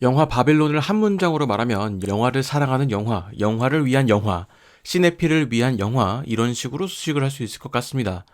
영화 바빌론을 한 문장으로 말하면 영화를 사랑하는 영화, 영화를 위한 영화, 시네필을 위한 영화 이런 식으로 수식을 할 수 있을 것 같습니다.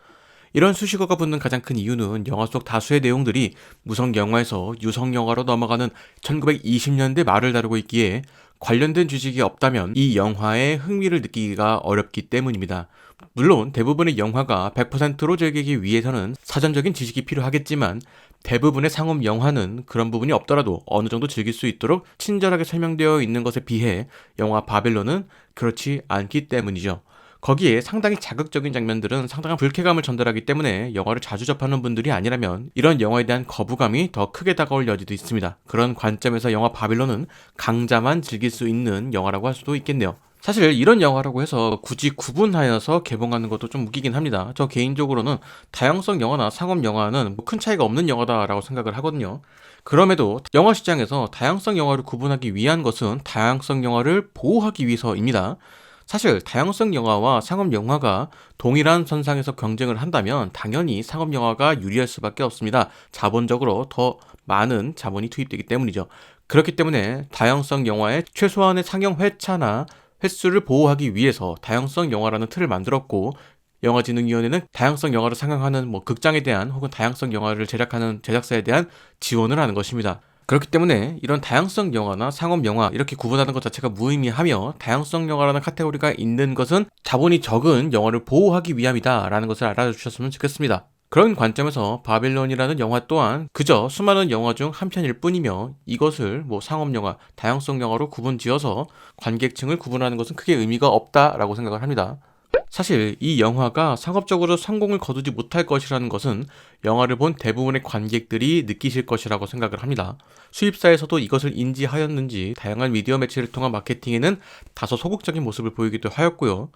이런 수식어가 붙는 가장 큰 이유는 영화 속 다수의 내용들이 무성 영화에서 유성 영화로 넘어가는 1920년대 말을 다루고 있기에 관련된 지식이 없다면 이 영화에 흥미를 느끼기가 어렵기 때문입니다. 물론 대부분의 영화가 100%로 즐기기 위해서는 사전적인 지식이 필요하겠지만 대부분의 상업 영화는 그런 부분이 없더라도 어느 정도 즐길 수 있도록 친절하게 설명되어 있는 것에 비해 영화 바벨론은 그렇지 않기 때문이죠. 거기에 상당히 자극적인 장면들은 상당한 불쾌감을 전달하기 때문에 영화를 자주 접하는 분들이 아니라면 이런 영화에 대한 거부감이 더 크게 다가올 여지도 있습니다. 그런 관점에서 영화 바빌론은 강자만 즐길 수 있는 영화라고 할 수도 있겠네요. 사실 이런 영화라고 해서 굳이 구분하여서 개봉하는 것도 좀 웃기긴 합니다. 저 개인적으로는 다양성 영화나 상업 영화는 뭐 큰 차이가 없는 영화다라고 생각을 하거든요. 그럼에도 영화 시장에서 다양성 영화를 구분하기 위한 것은 다양성 영화를 보호하기 위해서입니다. 사실 다양성 영화와 상업 영화가 동일한 선상에서 경쟁을 한다면 당연히 상업 영화가 유리할 수밖에 없습니다. 자본적으로 더 많은 자본이 투입되기 때문이죠. 그렇기 때문에 다양성 영화의 최소한의 상영 회차나 횟수를 보호하기 위해서 다양성 영화라는 틀을 만들었고, 영화진흥위원회는 다양성 영화를 상영하는 극장에 대한 혹은 다양성 영화를 제작하는 제작사에 대한 지원을 하는 것입니다. 그렇기 때문에 이런 다양성 영화나 상업 영화 이렇게 구분하는 것 자체가 무의미하며, 다양성 영화라는 카테고리가 있는 것은 자본이 적은 영화를 보호하기 위함이다라는 것을 알아주셨으면 좋겠습니다. 그런 관점에서 바빌론이라는 영화 또한 그저 수많은 영화 중 한 편일 뿐이며, 이것을 상업 영화, 다양성 영화로 구분지어서 관객층을 구분하는 것은 크게 의미가 없다라고 생각을 합니다. 사실 이 영화가 상업적으로 성공을 거두지 못할 것이라는 것은 영화를 본 대부분의 관객들이 느끼실 것이라고 생각을 합니다. 수입사에서도 이것을 인지하였는지 다양한 미디어 매체를 통한 마케팅에는 다소 소극적인 모습을 보이기도 하였고요.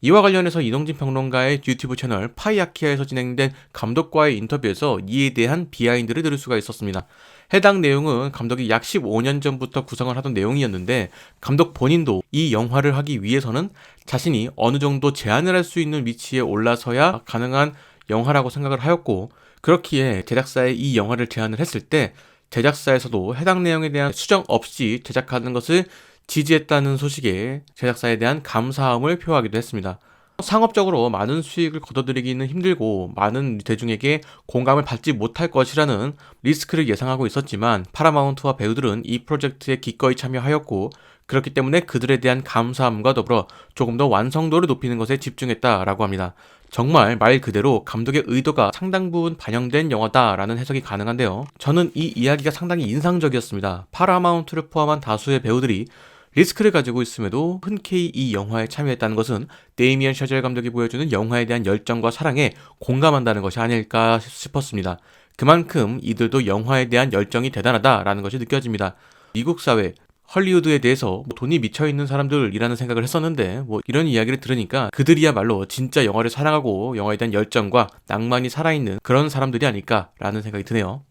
이와 관련해서 이동진 평론가의 유튜브 채널 파이아키아에서 진행된 감독과의 인터뷰에서 이에 대한 비하인드를 들을 수가 있었습니다. 해당 내용은 감독이 약 15년 전부터 구성을 하던 내용이었는데, 감독 본인도 이 영화를 하기 위해서는 자신이 어느 정도 제안을 할 수 있는 위치에 올라서야 가능한 영화라고 생각을 하였고, 그렇기에 제작사에 이 영화를 제안을 했을 때 제작사에서도 해당 내용에 대한 수정 없이 제작하는 것을 지지했다는 소식에 제작사에 대한 감사함을 표하기도 했습니다. 상업적으로 많은 수익을 거둬들이기는 힘들고 많은 대중에게 공감을 받지 못할 것이라는 리스크를 예상하고 있었지만, 파라마운트와 배우들은 이 프로젝트에 기꺼이 참여하였고, 그렇기 때문에 그들에 대한 감사함과 더불어 조금 더 완성도를 높이는 것에 집중했다라고 합니다. 정말 말 그대로 감독의 의도가 상당 부분 반영된 영화다라는 해석이 가능한데요. 저는 이 이야기가 상당히 인상적이었습니다. 파라마운트를 포함한 다수의 배우들이 리스크를 가지고 있음에도 흔쾌히 이 영화에 참여했다는 것은 데이미언 샤젤 감독이 보여주는 영화에 대한 열정과 사랑에 공감한다는 것이 아닐까 싶었습니다. 그만큼 이들도 영화에 대한 열정이 대단하다라는 것이 느껴집니다. 미국 사회, 헐리우드에 대해서 돈이 미쳐있는 사람들이라는 생각을 했었는데, 이런 이야기를 들으니까 그들이야말로 진짜 영화를 사랑하고 영화에 대한 열정과 낭만이 살아있는 그런 사람들이 아닐까라는 생각이 드네요.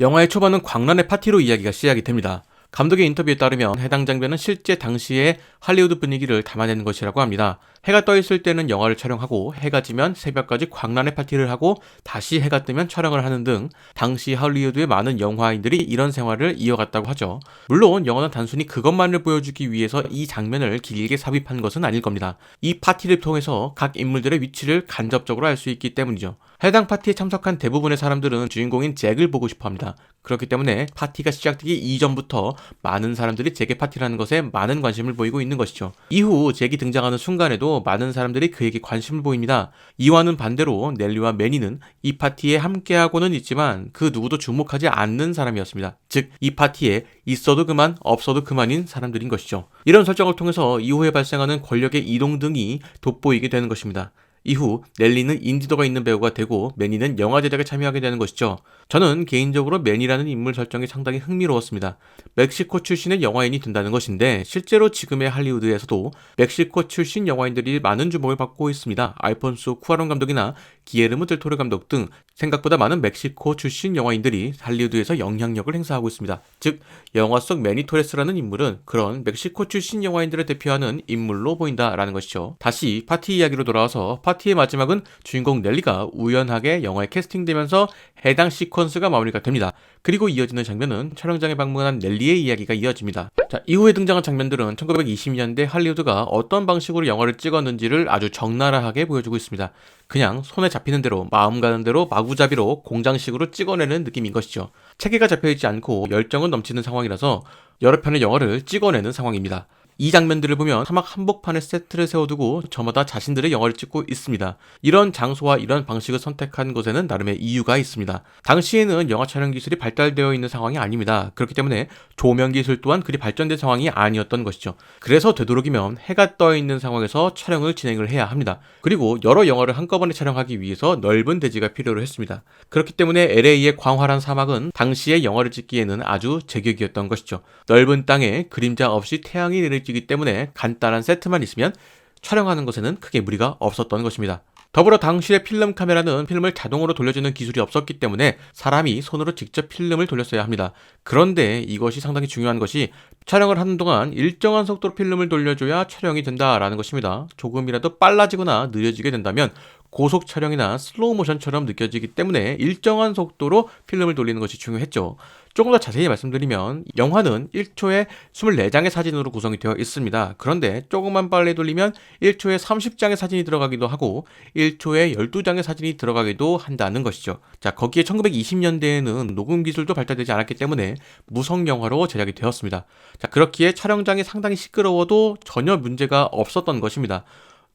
영화의 초반은 광란의 파티로 이야기가 시작이 됩니다. 감독의 인터뷰에 따르면 해당 장면은 실제 당시의 할리우드 분위기를 담아내는 것이라고 합니다. 해가 떠 있을 때는 영화를 촬영하고, 해가 지면 새벽까지 광란의 파티를 하고 다시 해가 뜨면 촬영을 하는 등 당시 할리우드의 많은 영화인들이 이런 생활을 이어갔다고 하죠. 물론 영화는 단순히 그것만을 보여주기 위해서 이 장면을 길게 삽입한 것은 아닐 겁니다. 이 파티를 통해서 각 인물들의 위치를 간접적으로 알 수 있기 때문이죠. 해당 파티에 참석한 대부분의 사람들은 주인공인 잭을 보고 싶어 합니다. 그렇기 때문에 파티가 시작되기 이전부터 많은 사람들이 잭의 파티라는 것에 많은 관심을 보이고 있는 것이죠. 이후 잭이 등장하는 순간에도 많은 사람들이 그에게 관심을 보입니다. 이와는 반대로 넬리와 매니는 이 파티에 함께하고는 있지만 그 누구도 주목하지 않는 사람이었습니다. 즉, 이 파티에 있어도 그만 없어도 그만인 사람들인 것이죠. 이런 설정을 통해서 이후에 발생하는 권력의 이동 등이 돋보이게 되는 것입니다. 이후 넬리는 인지도가 있는 배우가 되고 매니는 영화 제작에 참여하게 되는 것이죠. 저는 개인적으로 매니라는 인물 설정이 상당히 흥미로웠습니다. 멕시코 출신의 영화인이 된다는 것인데, 실제로 지금의 할리우드에서도 멕시코 출신 영화인들이 많은 주목을 받고 있습니다. 알폰소 쿠아론 감독이나 기에르모 델 토르 감독 등 생각보다 많은 멕시코 출신 영화인들이 할리우드에서 영향력을 행사하고 있습니다. 즉, 영화 속 매니 토레스라는 인물은 그런 멕시코 출신 영화인들을 대표하는 인물로 보인다라는 것이죠. 다시 파티 이야기로 돌아와서 파티의 마지막은 주인공 넬리가 우연하게 영화에 캐스팅되면서 해당 시퀀스가 마무리가 됩니다. 그리고 이어지는 장면은 촬영장에 방문한 넬리의 이야기가 이어집니다. 자, 이후에 등장한 장면들은 1920년대 할리우드가 어떤 방식으로 영화를 찍었는지를 아주 적나라하게 보여주고 있습니다. 그냥 손에 잡히는 대로 마음 가는 대로 마구잡이로 공장식으로 찍어내는 느낌인 것이죠. 체계가 잡혀있지 않고 열정은 넘치는 상황이라서 여러 편의 영화를 찍어내는 상황입니다. 이 장면들을 보면 사막 한복판에 세트를 세워두고 저마다 자신들의 영화를 찍고 있습니다. 이런 장소와 이런 방식을 선택한 것에는 나름의 이유가 있습니다. 당시에는 영화 촬영 기술이 발달되어 있는 상황이 아닙니다. 그렇기 때문에 조명 기술 또한 그리 발전된 상황이 아니었던 것이죠. 그래서 되도록이면 해가 떠 있는 상황에서 촬영을 진행을 해야 합니다. 그리고 여러 영화를 한꺼번에 촬영하기 위해서 넓은 대지가 필요로 했습니다. 그렇기 때문에 LA의 광활한 사막은 당시에 영화를 찍기에는 아주 제격이었던 것이죠. 넓은 땅에 그림자 없이 태양이 내리쬐기 때문에 간단한 세트만 있으면 촬영하는 것에는 크게 무리가 없었던 것입니다. 더불어 당시의 필름 카메라는 필름을 자동으로 돌려주는 기술이 없었기 때문에 사람이 손으로 직접 필름을 돌렸어야 합니다. 그런데 이것이 상당히 중요한 것이 촬영을 하는 동안 일정한 속도로 필름을 돌려줘야 촬영이 된다라는 것입니다. 조금이라도 빨라지거나 느려지게 된다면 고속 촬영이나 슬로우 모션처럼 느껴지기 때문에 일정한 속도로 필름을 돌리는 것이 중요했죠. 조금 더 자세히 말씀드리면 영화는 1초에 24장의 사진으로 구성이 되어 있습니다. 그런데 조금만 빨리 돌리면 1초에 30장의 사진이 들어가기도 하고 1초에 12장의 사진이 들어가기도 한다는 것이죠. 자, 거기에 1920년대에는 녹음 기술도 발달되지 않았기 때문에 무성 영화로 제작이 되었습니다. 자, 그렇기에 촬영장이 상당히 시끄러워도 전혀 문제가 없었던 것입니다.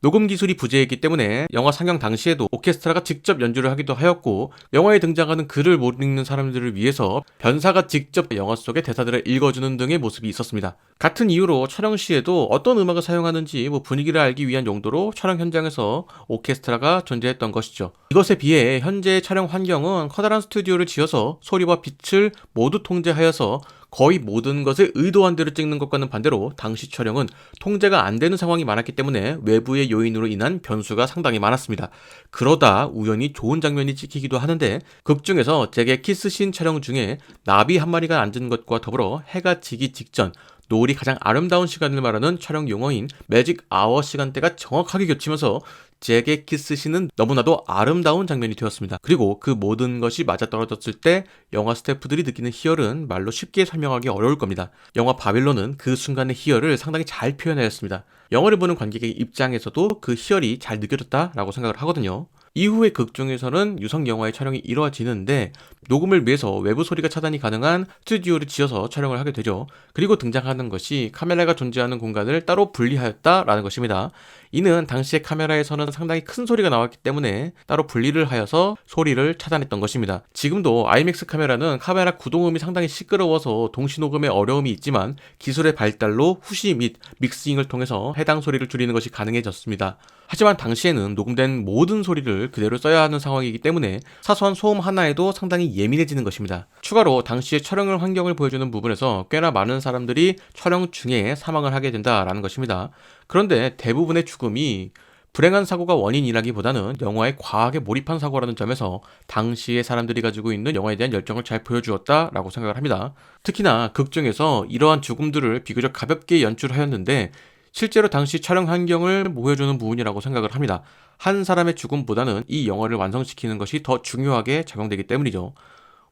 녹음 기술이 부재했기 때문에 영화 상영 당시에도 오케스트라가 직접 연주를 하기도 하였고 영화에 등장하는 글을 못 읽는 사람들을 위해서 변사가 직접 영화 속의 대사들을 읽어주는 등의 모습이 있었습니다. 같은 이유로 촬영 시에도 어떤 음악을 사용하는지 분위기를 알기 위한 용도로 촬영 현장에서 오케스트라가 존재했던 것이죠. 이것에 비해 현재의 촬영 환경은 커다란 스튜디오를 지어서 소리와 빛을 모두 통제하여서 거의 모든 것을 의도한 대로 찍는 것과는 반대로 당시 촬영은 통제가 안 되는 상황이 많았기 때문에 외부의 요인으로 인한 변수가 상당히 많았습니다. 그러다 우연히 좋은 장면이 찍히기도 하는데 극 중에서 제게 키스씬 촬영 중에 나비 한 마리가 앉은 것과 더불어 해가 지기 직전 노을이 가장 아름다운 시간을 말하는 촬영 용어인 매직 아워 시간대가 정확하게 겹치면서 잭의 키스씬은 너무나도 아름다운 장면이 되었습니다. 그리고 그 모든 것이 맞아떨어졌을 때 영화 스태프들이 느끼는 희열은 말로 쉽게 설명하기 어려울 겁니다. 영화 바빌론은 그 순간의 희열을 상당히 잘 표현하였습니다. 영화를 보는 관객의 입장에서도 그 희열이 잘 느껴졌다라고 생각을 하거든요. 이후에 극 중에서는 유성 영화의 촬영이 이루어지는데 녹음을 위해서 외부 소리가 차단이 가능한 스튜디오를 지어서 촬영을 하게 되죠. 그리고 등장하는 것이 카메라가 존재하는 공간을 따로 분리하였다라는 것입니다. 이는 당시의 카메라에서는 상당히 큰 소리가 나왔기 때문에 따로 분리를 하여서 소리를 차단했던 것입니다. 지금도 아이맥스 카메라는 카메라 구동음이 상당히 시끄러워서 동시 녹음에 어려움이 있지만 기술의 발달로 후시 및 믹싱을 통해서 해당 소리를 줄이는 것이 가능해졌습니다. 하지만 당시에는 녹음된 모든 소리를 그대로 써야 하는 상황이기 때문에 사소한 소음 하나에도 상당히 예민해지는 것입니다. 추가로 당시의 촬영 환경을 보여주는 부분에서 꽤나 많은 사람들이 촬영 중에 사망을 하게 된다라는 것입니다. 그런데 대부분의 죽음이 불행한 사고가 원인이라기보다는 영화에 과하게 몰입한 사고라는 점에서 당시의 사람들이 가지고 있는 영화에 대한 열정을 잘 보여주었다라고 생각을 합니다. 특히나 극 중에서 이러한 죽음들을 비교적 가볍게 연출하였는데 실제로 당시 촬영 환경을 보여주는 부분이라고 생각을 합니다. 한 사람의 죽음보다는 이 영화를 완성시키는 것이 더 중요하게 작용되기 때문이죠.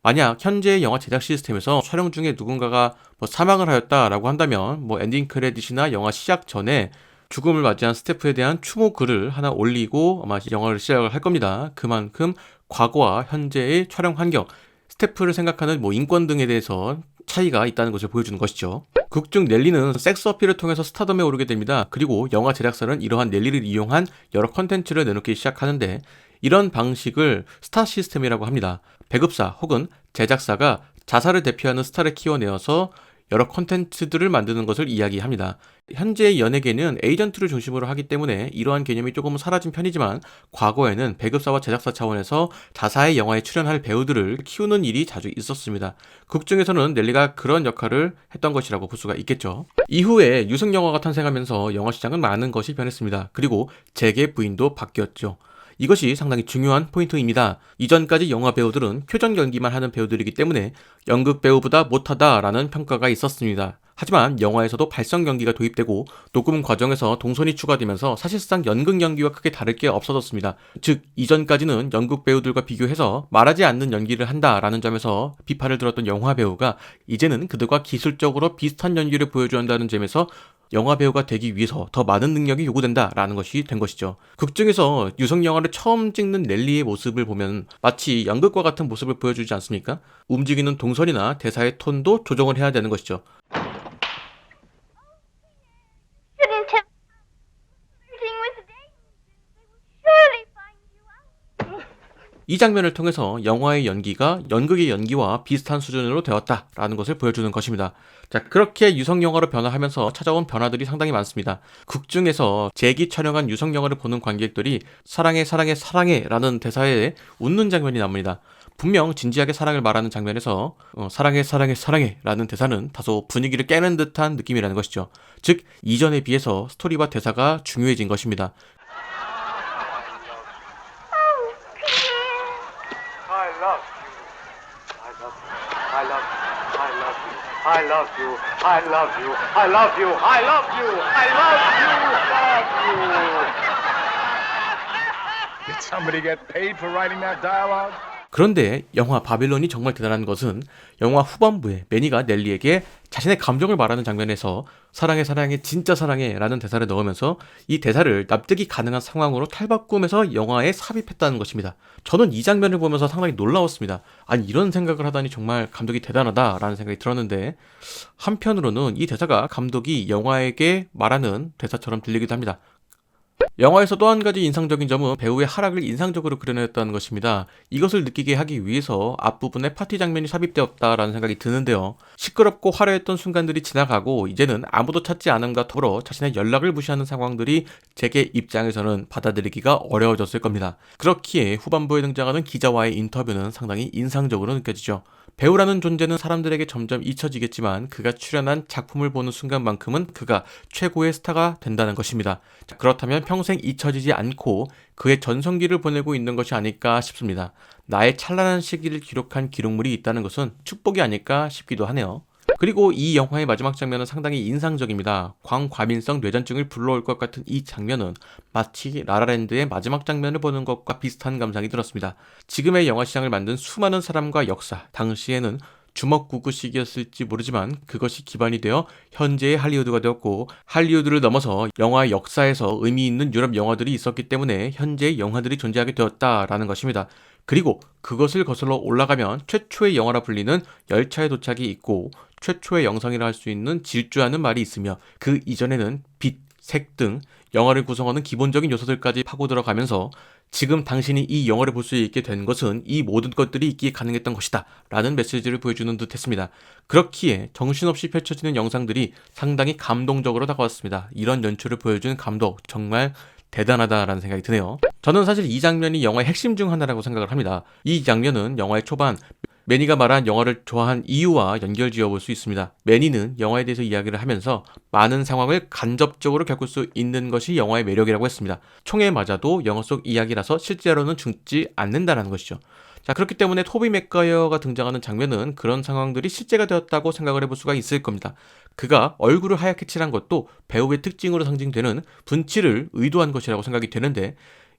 만약 현재의 영화 제작 시스템에서 촬영 중에 누군가가 사망을 하였다라고 한다면 엔딩 크레딧이나 영화 시작 전에 죽음을 맞이한 스태프에 대한 추모 글을 하나 올리고 아마 영화를 시작을 할 겁니다. 그만큼 과거와 현재의 촬영 환경, 스태프를 생각하는 인권 등에 대해서 차이가 있다는 것을 보여주는 것이죠. 극 중 넬리는 섹스 어필을 통해서 스타덤에 오르게 됩니다. 그리고 영화 제작사는 이러한 넬리를 이용한 여러 컨텐츠를 내놓기 시작하는데 이런 방식을 스타 시스템이라고 합니다. 배급사 혹은 제작사가 자사를 대표하는 스타를 키워내어서 여러 컨텐츠들을 만드는 것을 이야기합니다. 현재의 연예계는 에이전트를 중심으로 하기 때문에 이러한 개념이 조금은 사라진 편이지만 과거에는 배급사와 제작사 차원에서 자사의 영화에 출연할 배우들을 키우는 일이 자주 있었습니다. 극 중에서는 넬리가 그런 역할을 했던 것이라고 볼 수가 있겠죠. 이후에 유성 영화가 탄생하면서 영화 시장은 많은 것이 변했습니다. 그리고 잭의 부인도 바뀌었죠. 이것이 상당히 중요한 포인트입니다. 이전까지 영화 배우들은 표정 연기만 하는 배우들이기 때문에 연극 배우보다 못하다라는 평가가 있었습니다. 하지만 영화에서도 발성 연기가 도입되고 녹음 과정에서 동선이 추가되면서 사실상 연극 연기와 크게 다를 게 없어졌습니다. 즉 이전까지는 연극 배우들과 비교해서 말하지 않는 연기를 한다라는 점에서 비판을 들었던 영화 배우가 이제는 그들과 기술적으로 비슷한 연기를 보여줘야 한다는 점에서 영화 배우가 되기 위해서 더 많은 능력이 요구된다라는 것이 된 것이죠. 극 중에서 유성 영화를 처음 찍는 넬리의 모습을 보면 마치 연극과 같은 모습을 보여주지 않습니까? 움직이는 동선이나 대사의 톤도 조정을 해야 되는 것이죠. Shouldn't have flirting with Daisy. They will surely find you out. 이 장면을 통해서 영화의 연기가 연극의 연기와 비슷한 수준으로 되었다라는 것을 보여주는 것입니다. 자, 그렇게 유성 영화로 변화하면서 찾아온 변화들이 상당히 많습니다. 극 중에서 재기 촬영한 유성 영화를 보는 관객들이 사랑해 사랑해 사랑해 라는 대사에 웃는 장면이 나옵니다. 분명 진지하게 사랑을 말하는 장면에서 사랑해 사랑해 사랑해라는 대사는 다소 분위기를 깨는 듯한 느낌이라는 것이죠. 즉 이전에 비해서 스토리와 대사가 중요해진 것입니다. Oh, I love you. I love you. I love you. I love you. I love you. I love you. Love you. Did somebody get paid for writing that dialogue? 그런데 영화 바빌론이 정말 대단한 것은 영화 후반부에 매니가 넬리에게 자신의 감정을 말하는 장면에서 사랑해 사랑해 진짜 사랑해 라는 대사를 넣으면서 이 대사를 납득이 가능한 상황으로 탈바꿈해서 영화에 삽입했다는 것입니다. 저는 이 장면을 보면서 상당히 놀라웠습니다. 아니 이런 생각을 하다니 정말 감독이 대단하다라는 생각이 들었는데 한편으로는 이 대사가 감독이 영화에게 말하는 대사처럼 들리기도 합니다. 영화에서 또 한 가지 인상적인 점은 배우의 하락을 인상적으로 그려냈다는 것입니다. 이것을 느끼게 하기 위해서 앞부분에 파티 장면이 삽입되었다라는 생각이 드는데요. 시끄럽고 화려했던 순간들이 지나가고 이제는 아무도 찾지 않음과 더불어 자신의 연락을 무시하는 상황들이 제게 입장에서는 받아들이기가 어려워졌을 겁니다. 그렇기에 후반부에 등장하는 기자와의 인터뷰는 상당히 인상적으로 느껴지죠. 배우라는 존재는 사람들에게 점점 잊혀지겠지만 그가 출연한 작품을 보는 순간만큼은 그가 최고의 스타가 된다는 것입니다. 자, 그렇다면 평생 잊혀지지 않고 그의 전성기를 보내고 있는 것이 아닐까 싶습니다. 나의 찬란한 시기를 기록한 기록물이 있다는 것은 축복이 아닐까 싶기도 하네요. 그리고 이 영화의 마지막 장면은 상당히 인상적입니다. 광과민성 뇌전증을 불러올 것 같은 이 장면은 마치 라라랜드의 마지막 장면을 보는 것과 비슷한 감상이 들었습니다. 지금의 영화 시장을 만든 수많은 사람과 역사, 당시에는 주먹구구식이었을지 모르지만 그것이 기반이 되어 현재의 할리우드가 되었고 할리우드를 넘어서 영화 역사에서 의미 있는 유럽 영화들이 있었기 때문에 현재의 영화들이 존재하게 되었다라는 것입니다. 그리고 그것을 거슬러 올라가면 최초의 영화라 불리는 열차의 도착이 있고 최초의 영상이라 할 수 있는 질주하는 말이 있으며 그 이전에는 빛, 색 등 영화를 구성하는 기본적인 요소들까지 파고 들어가면서 지금 당신이 이 영화를 볼 수 있게 된 것은 이 모든 것들이 있기에 가능했던 것이다 라는 메시지를 보여주는 듯 했습니다. 그렇기에 정신없이 펼쳐지는 영상들이 상당히 감동적으로 다가왔습니다. 이런 연출을 보여준 감독 정말 대단하다라는 생각이 드네요. 저는 사실 이 장면이 영화의 핵심 중 하나라고 생각을 합니다. 이 장면은 영화의 초반 매니가 말한 영화를 좋아한 이유와 연결 지어볼 수 있습니다. 매니는 영화에 대해서 이야기를 하면서 많은 상황을 간접적으로 겪을 수 있는 것이 영화의 매력이라고 했습니다. 총에 맞아도 영화 속 이야기라서 실제로는 죽지 않는다는 것이죠. 자, 그렇기 때문에 토비 맥과이어가 등장하는 장면은 그런 상황들이 실제가 되었다고 생각을 해볼 수가 있을 겁니다. 그가 얼굴을 하얗게 칠한 것도 배우의 특징으로 상징되는 분칠을 의도한 것이라고 생각이 되는데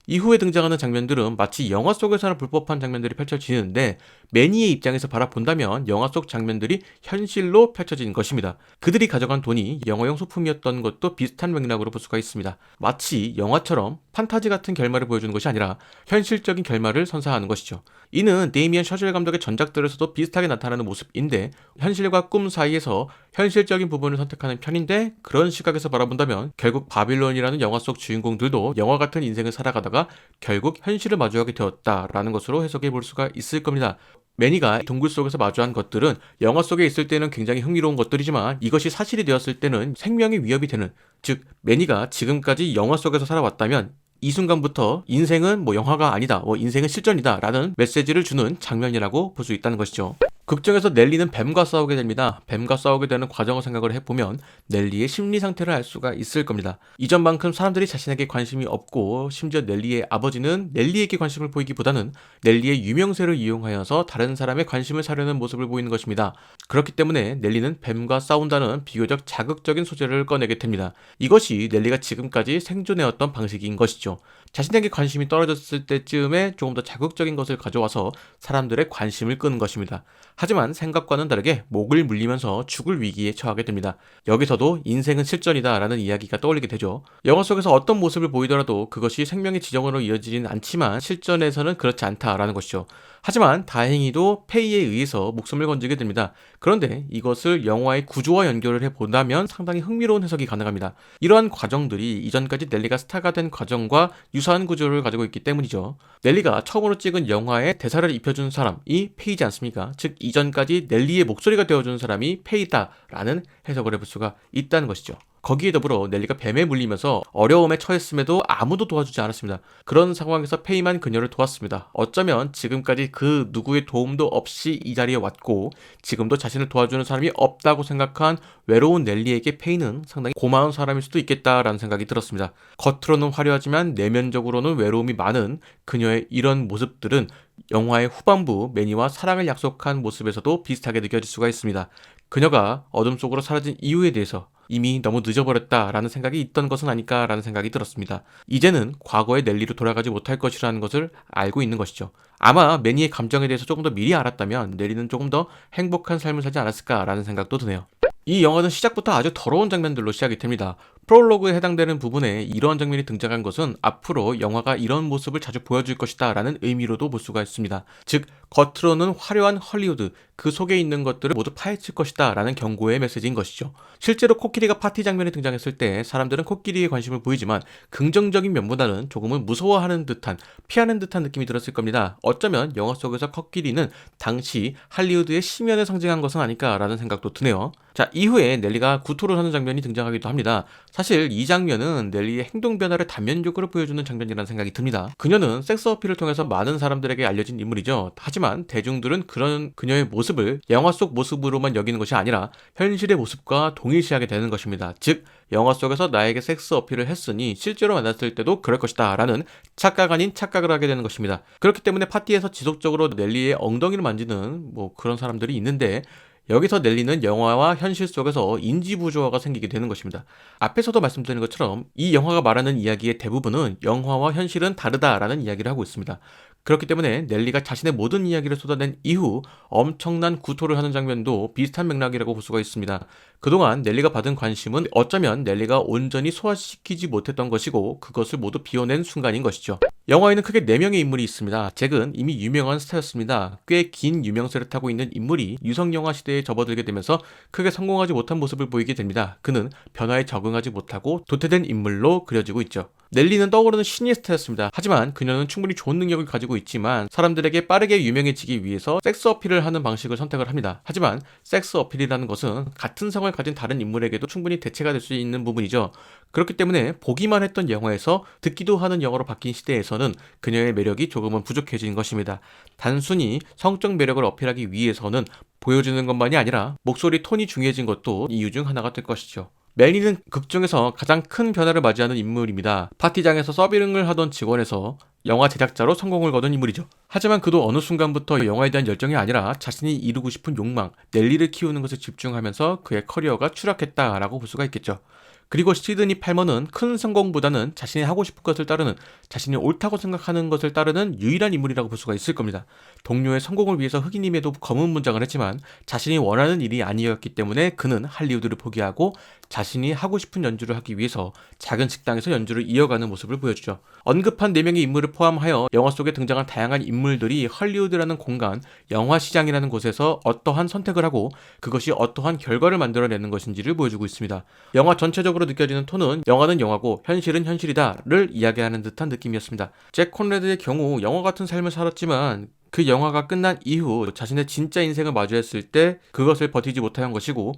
이후에 등장하는 장면들은 마치 영화 속에서나 불법한 장면들이 펼쳐지는데 매니의 입장에서 바라본다면 영화 속 장면들이 현실로 펼쳐진 것입니다. 그들이 가져간 돈이 영화용 소품이었던 것도 비슷한 맥락으로 볼 수가 있습니다. 마치 영화처럼 판타지 같은 결말을 보여주는 것이 아니라 현실적인 결말을 선사하는 것이죠. 이는 데이미안 셔즐 감독의 전작들에서도 비슷하게 나타나는 모습인데 현실과 꿈 사이에서 현실적인 부분을 선택하는 편인데 그런 시각에서 바라본다면 결국 바빌론이라는 영화 속 주인공들도 영화 같은 인생을 살아가다가 결국 현실을 마주하게 되었다라는 것으로 해석해 볼 수가 있을 겁니다. 매니가 동굴 속에서 마주한 것들은 영화 속에 있을 때는 굉장히 흥미로운 것들이지만 이것이 사실이 되었을 때는 생명의 위협이 되는, 즉 매니가 지금까지 영화 속에서 살아왔다면 이 순간부터 인생은 영화가 아니다, 인생은 실전이다 라는 메시지를 주는 장면이라고 볼 수 있다는 것이죠. 극중에서 넬리는 뱀과 싸우게 됩니다. 뱀과 싸우게 되는 과정을 생각을 해보면 넬리의 심리 상태를 알 수가 있을 겁니다. 이전만큼 사람들이 자신에게 관심이 없고 심지어 넬리의 아버지는 넬리에게 관심을 보이기보다는 넬리의 유명세를 이용하여서 다른 사람의 관심을 사려는 모습을 보이는 것입니다. 그렇기 때문에 넬리는 뱀과 싸운다는 비교적 자극적인 소재를 꺼내게 됩니다. 이것이 넬리가 지금까지 생존해왔던 방식인 것이죠. 자신에게 관심이 떨어졌을 때쯤에 조금 더 자극적인 것을 가져와서 사람들의 관심을 끄는 것입니다. 하지만 생각과는 다르게 목을 물리면서 죽을 위기에 처하게 됩니다. 여기서도 인생은 실전이다 라는 이야기가 떠올리게 되죠. 영화 속에서 어떤 모습을 보이더라도 그것이 생명의 지정으로 이어지진 않지만 실전에서는 그렇지 않다라는 것이죠. 하지만 다행히도 페이에 의해서 목숨을 건지게 됩니다. 그런데 이것을 영화의 구조와 연결을 해본다면 상당히 흥미로운 해석이 가능합니다. 이러한 과정들이 이전까지 넬리가 스타가 된 과정과 유사한 구조를 가지고 있기 때문이죠. 넬리가 처음으로 찍은 영화에 대사를 입혀준 사람이 페이지 않습니까? 즉 이전까지 넬리의 목소리가 되어준 사람이 페이다라는 해석을 해볼 수가 있다는 것이죠. 거기에 더불어 넬리가 뱀에 물리면서 어려움에 처했음에도 아무도 도와주지 않았습니다. 그런 상황에서 페이만 그녀를 도왔습니다. 어쩌면 지금까지 그 누구의 도움도 없이 이 자리에 왔고 지금도 자신을 도와주는 사람이 없다고 생각한 외로운 넬리에게 페이는 상당히 고마운 사람일 수도 있겠다라는 생각이 들었습니다. 겉으로는 화려하지만 내면적으로는 외로움이 많은 그녀의 이런 모습들은 영화의 후반부 매니와 사랑을 약속한 모습에서도 비슷하게 느껴질 수가 있습니다. 그녀가 어둠 속으로 사라진 이유에 대해서 이미 너무 늦어버렸다라는 생각이 있던 것은 아닐까라는 생각이 들었습니다. 이제는 과거의 넬리로 돌아가지 못할 것이라는 것을 알고 있는 것이죠. 아마 매니의 감정에 대해서 조금 더 미리 알았다면 넬리는 조금 더 행복한 삶을 살지 않았을까라는 생각도 드네요. 이 영화는 시작부터 아주 더러운 장면들로 시작이 됩니다. 프롤로그에 해당되는 부분에 이러한 장면이 등장한 것은 앞으로 영화가 이런 모습을 자주 보여줄 것이다 라는 의미로도 볼 수가 있습니다. 즉 겉으로는 화려한 헐리우드, 그 속에 있는 것들을 모두 파헤칠 것이다 라는 경고의 메시지인 것이죠. 실제로 코끼리가 파티 장면에 등장했을 때 사람들은 코끼리에 관심을 보이지만 긍정적인 면보다는 조금은 무서워하는 듯한, 피하는 듯한 느낌이 들었을 겁니다. 어쩌면 영화 속에서 코끼리는 당시 할리우드의 심연을 상징한 것은 아닐까라는 생각도 드네요. 자, 이후에 넬리가 구토를 하는 장면이 등장하기도 합니다. 사실 이 장면은 넬리의 행동 변화를 단면적으로 보여주는 장면이라는 생각이 듭니다. 그녀는 섹스 어필을 통해서 많은 사람들에게 알려진 인물이죠. 하지만 대중들은 그런 그녀의 모습을 영화 속 모습으로만 여기는 것이 아니라 현실의 모습과 동일시하게 되는 것입니다. 즉 영화 속에서 나에게 섹스 어필을 했으니 실제로 만났을 때도 그럴 것이다 라는 착각 아닌 착각을 하게 되는 것입니다. 그렇기 때문에 파티에서 지속적으로 넬리의 엉덩이를 만지는 그런 사람들이 있는데 여기서 넬리는 영화와 현실 속에서 인지부조화가 생기게 되는 것입니다. 앞에서도 말씀드린 것처럼 이 영화가 말하는 이야기의 대부분은 영화와 현실은 다르다라는 이야기를 하고 있습니다. 그렇기 때문에 넬리가 자신의 모든 이야기를 쏟아낸 이후 엄청난 구토를 하는 장면도 비슷한 맥락이라고 볼 수가 있습니다. 그동안 넬리가 받은 관심은 어쩌면 넬리가 온전히 소화시키지 못했던 것이고 그것을 모두 비워낸 순간인 것이죠. 영화에는 크게 4명의 인물이 있습니다. 잭은 이미 유명한 스타였습니다. 꽤 긴 유명세를 타고 있는 인물이 유성영화 시대에 접어들게 되면서 크게 성공하지 못한 모습을 보이게 됩니다. 그는 변화에 적응하지 못하고 도태된 인물로 그려지고 있죠. 넬리는 떠오르는 시니스타였습니다. 하지만 그녀는 충분히 좋은 능력을 가지고 있지만 사람들에게 빠르게 유명해지기 위해서 섹스 어필을 하는 방식을 선택을 합니다. 하지만 섹스 어필이라는 것은 같은 성을 가진 다른 인물에게도 충분히 대체가 될 수 있는 부분이죠. 그렇기 때문에 보기만 했던 영화에서 듣기도 하는 영화로 바뀐 시대에서는 그녀의 매력이 조금은 부족해진 것입니다. 단순히 성적 매력을 어필하기 위해서는 보여주는 것만이 아니라 목소리 톤이 중요해진 것도 이유 중 하나가 될 것이죠. 멜리는 극중에서 가장 큰 변화를 맞이하는 인물입니다. 파티장에서 서빙을 하던 직원에서 영화 제작자로 성공을 거둔 인물이죠. 하지만 그도 어느 순간부터 영화에 대한 열정이 아니라 자신이 이루고 싶은 욕망, 넬리를 키우는 것에 집중하면서 그의 커리어가 추락했다라고 볼 수가 있겠죠. 그리고 시드니 팔머는 큰 성공보다는 자신이 하고 싶은 것을 따르는, 자신이 옳다고 생각하는 것을 따르는 유일한 인물이라고 볼 수가 있을 겁니다. 동료의 성공을 위해서 흑인임에도 검은 문장을 했지만 자신이 원하는 일이 아니었기 때문에 그는 할리우드를 포기하고 자신이 하고 싶은 연주를 하기 위해서 작은 식당에서 연주를 이어가는 모습을 보여주죠. 언급한 4명의 인물을 포함하여 영화 속에 등장한 다양한 인물들이 헐리우드라는 공간, 영화 시장이라는 곳에서 어떠한 선택을 하고 그것이 어떠한 결과를 만들어내는 것인지를 보여주고 있습니다. 영화 전체적으로 느껴지는 톤은 영화는 영화고 현실은 현실이다를 이야기하는 듯한 느낌이었습니다. 잭 콘레드의 경우 영화 같은 삶을 살았지만 그 영화가 끝난 이후 자신의 진짜 인생을 마주했을 때 그것을 버티지 못한 것이고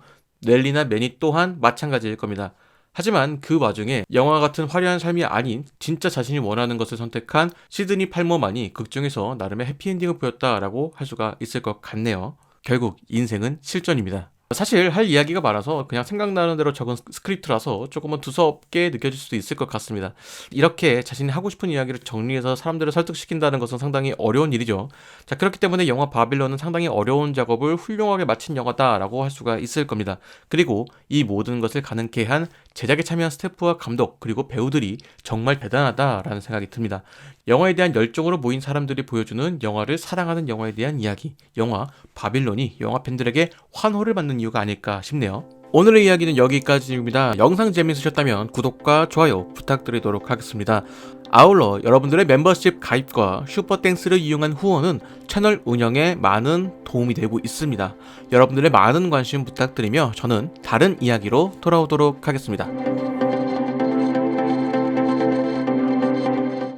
넬리나 매니 또한 마찬가지일 겁니다. 하지만 그 와중에 영화 같은 화려한 삶이 아닌 진짜 자신이 원하는 것을 선택한 시드니 팔머만이 극중에서 나름의 해피엔딩을 보였다라고 할 수가 있을 것 같네요. 결국 인생은 실전입니다. 사실 할 이야기가 많아서 그냥 생각나는 대로 적은 스크립트라서 조금은 두서없게 느껴질 수도 있을 것 같습니다. 이렇게 자신이 하고 싶은 이야기를 정리해서 사람들을 설득시킨다는 것은 상당히 어려운 일이죠. 자, 그렇기 때문에 영화 바빌론은 상당히 어려운 작업을 훌륭하게 마친 영화다라고 할 수가 있을 겁니다. 그리고 이 모든 것을 가능케 한 제작에 참여한 스태프와 감독 그리고 배우들이 정말 대단하다라는 생각이 듭니다. 영화에 대한 열정으로 모인 사람들이 보여주는 영화를 사랑하는 영화에 대한 이야기, 영화 바빌론이 영화 팬들에게 환호를 받는 이유가 아닐까 싶네요. 오늘의 이야기는 여기까지입니다. 영상 재밌으셨다면 구독과 좋아요 부탁드리도록 하겠습니다. 아울러 여러분들의 멤버십 가입과 슈퍼땡스를 이용한 후원은 채널 운영에 많은 도움이 되고 있습니다. 여러분들의 많은 관심 부탁드리며 저는 다른 이야기로 돌아오도록 하겠습니다.